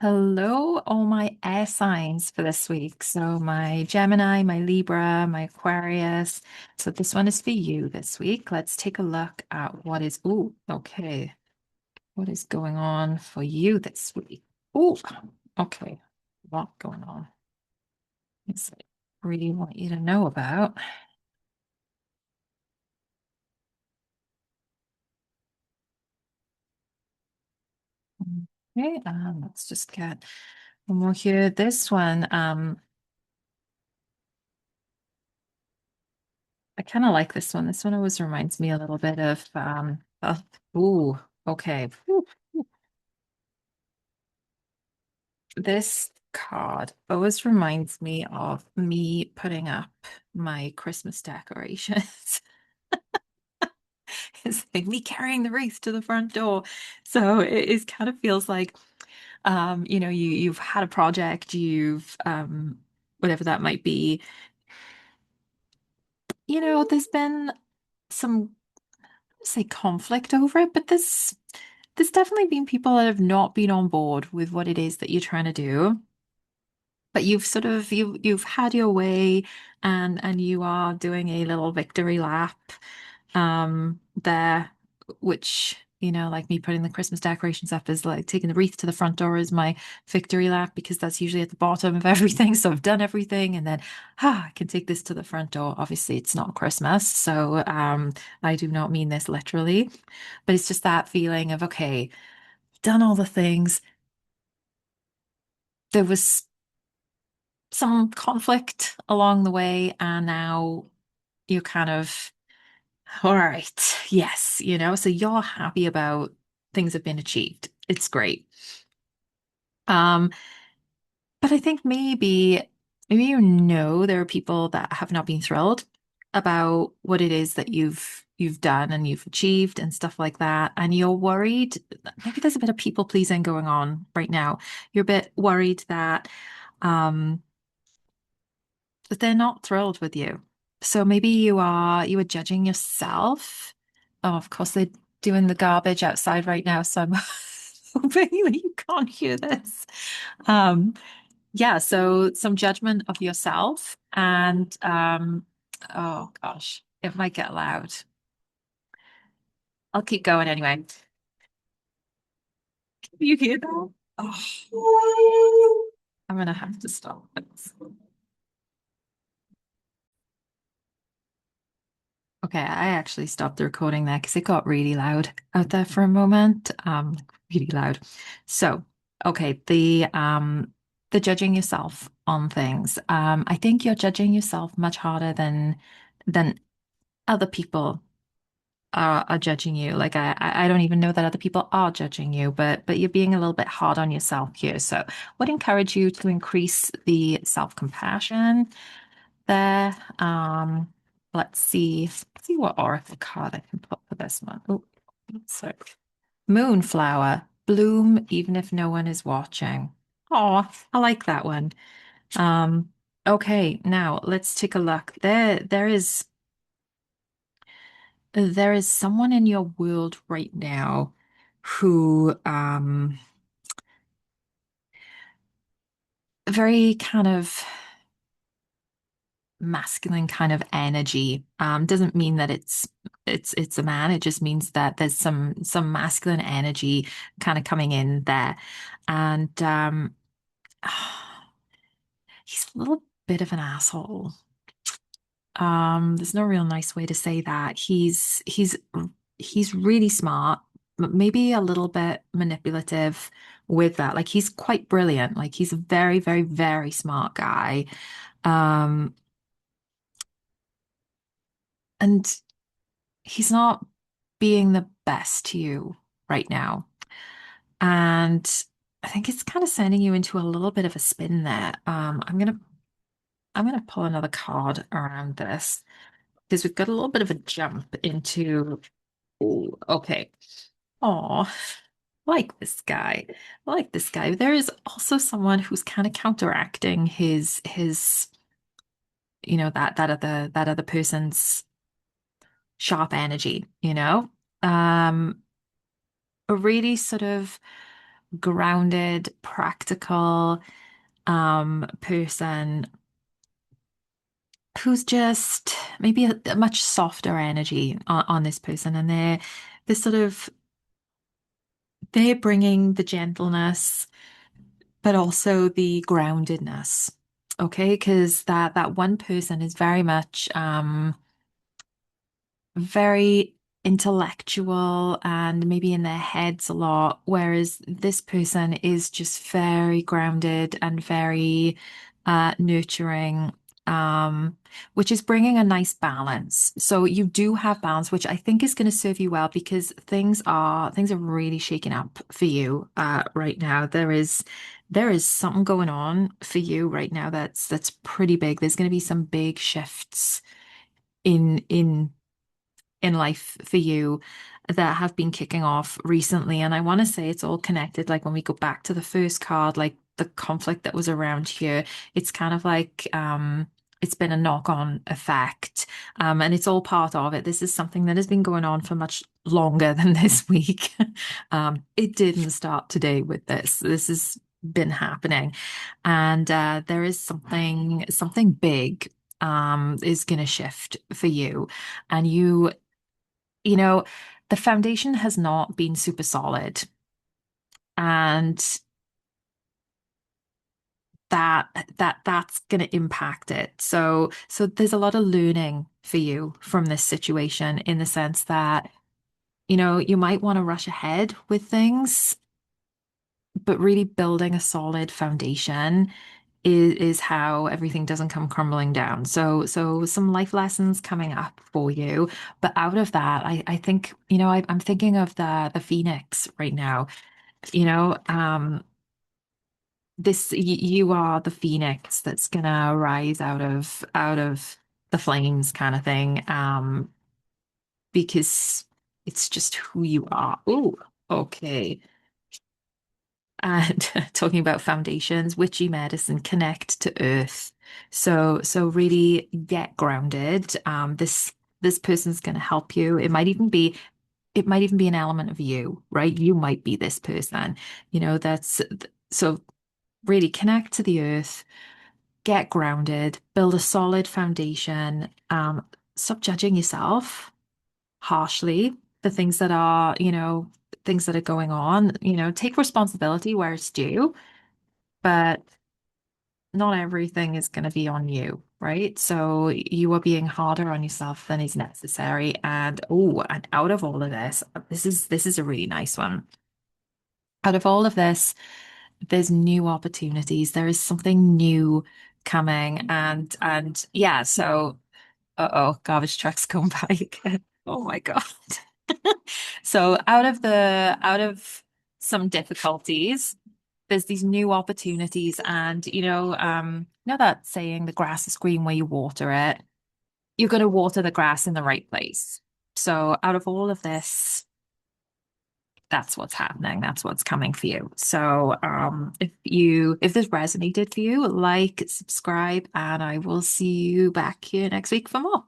Hello, all my air signs for this week. So, my Gemini, my Libra, my Aquarius. So, this one is for you this week. Let's take a look at okay. What is going on for you this week? Oh, okay. A lot going on. It's really want you to know about. Okay, let's just get one more here. This one, I kind of like this one. This one always reminds me a little bit of ooh, okay. Whew. This card always reminds me of me putting up my Christmas decorations. It's like me carrying the wreath to the front door. So it kind of feels like you've had a project, you've whatever that might be. There's been some say conflict over it, but there's definitely been people that have not been on board with what it is that you're trying to do. But you've had your way and you are doing a little victory lap there, which like me putting the Christmas decorations up is like taking the wreath to the front door is my victory lap because that's usually at the bottom of everything. So I've done everything and then I can take this to the front door. Obviously it's not Christmas, so I do not mean this literally, but it's just that feeling of okay, done all the things. There was some conflict along the way, and now you're kind of all right, yes, so you're happy about things have been achieved. It's great. Um, but I think maybe there are people that have not been thrilled about what it is that you've done and you've achieved and stuff like that. And you're worried, maybe there's a bit of people pleasing going on right now. You're a bit worried um that they're not thrilled with you. So maybe you are judging yourself. Oh, of course they're doing the garbage outside right now, so I'm hoping that you can't hear this. Um, yeah, so some judgment of yourself and oh gosh, it might get loud. I'll keep going anyway. Can you hear that? Oh, I'm gonna have to stop this. Okay, I actually stopped the recording there because it got really loud out there for a moment. Really loud. So, okay, the judging yourself on things. I think you're judging yourself much harder than other people are judging you. Like I don't even know that other people are judging you, but you're being a little bit hard on yourself here. So, would encourage you to increase the self-compassion there. Let's see what oracle card I can put for this one. Oh, so Moonflower, bloom even if no one is watching. Oh, I like that one. Um, okay, now let's take a look. There is someone in your world right now who very kind of masculine kind of energy. Doesn't mean that it's a man. It just means that there's some masculine energy kind of coming in there. And he's a little bit of an asshole. There's no real nice way to say that. He's really smart, but maybe a little bit manipulative with that. Like he's quite brilliant. Like he's a very, very, very smart guy. Um, and he's not being the best to you right now. And I think it's kind of sending you into a little bit of a spin there. I'm gonna pull another card around this because we've got a little bit of a jump into. Ooh, okay. Oh, like this guy. I like this guy. There is also someone who's kind of counteracting his that other person's sharp energy. Um, a really sort of grounded, practical person who's just maybe a much softer energy on this person, and they're sort of they're bringing the gentleness, but also the groundedness. Okay, because that one person is very much very intellectual and maybe in their heads a lot, whereas this person is just very grounded and very nurturing, um, which is bringing a nice balance. So you do have balance, which I think is going to serve you well because things are really shaking up for you right now. There is something going on for you right now that's pretty big. There's going to be some big shifts in life for you that have been kicking off recently. And I want to say it's all connected. Like when we go back to the first card, like the conflict that was around here, it's kind of like it's been a knock-on effect. And it's all part of it. This is something that has been going on for much longer than this week. It didn't start today with this. This has been happening. And there is something big is going to shift for you. And you know, the foundation has not been super solid, and that that's going to impact it. So there's a lot of learning for you from this situation in the sense that, you might want to rush ahead with things, but really building a solid foundation is how everything doesn't come crumbling down. So some life lessons coming up for you. But out of that, I think, I'm thinking of the Phoenix right now. You know, you are the phoenix that's gonna rise out of the flames kind of thing. Because it's just who you are. Oh, okay. And talking about foundations, witchy medicine, connect to earth. So really get grounded. This person's gonna help you. It might even be an element of you, right? You might be this person. That's so really connect to the earth, get grounded, build a solid foundation, stop judging yourself harshly for things that are going on, take responsibility where it's due, but not everything is going to be on you, right? So you are being harder on yourself than is necessary. And out of all of this, this is a really nice one. Out of all of this, there's new opportunities. There is something new coming, and yeah. So, uh-oh, garbage trucks come by again. Oh my God. So out of some difficulties, there's these new opportunities, and that saying, the grass is green where you water it. You're going to water the grass in the right place. So out of all of this, that's what's happening. That's what's coming for you. So, if this resonated for you, like, subscribe, and I will see you back here next week for more.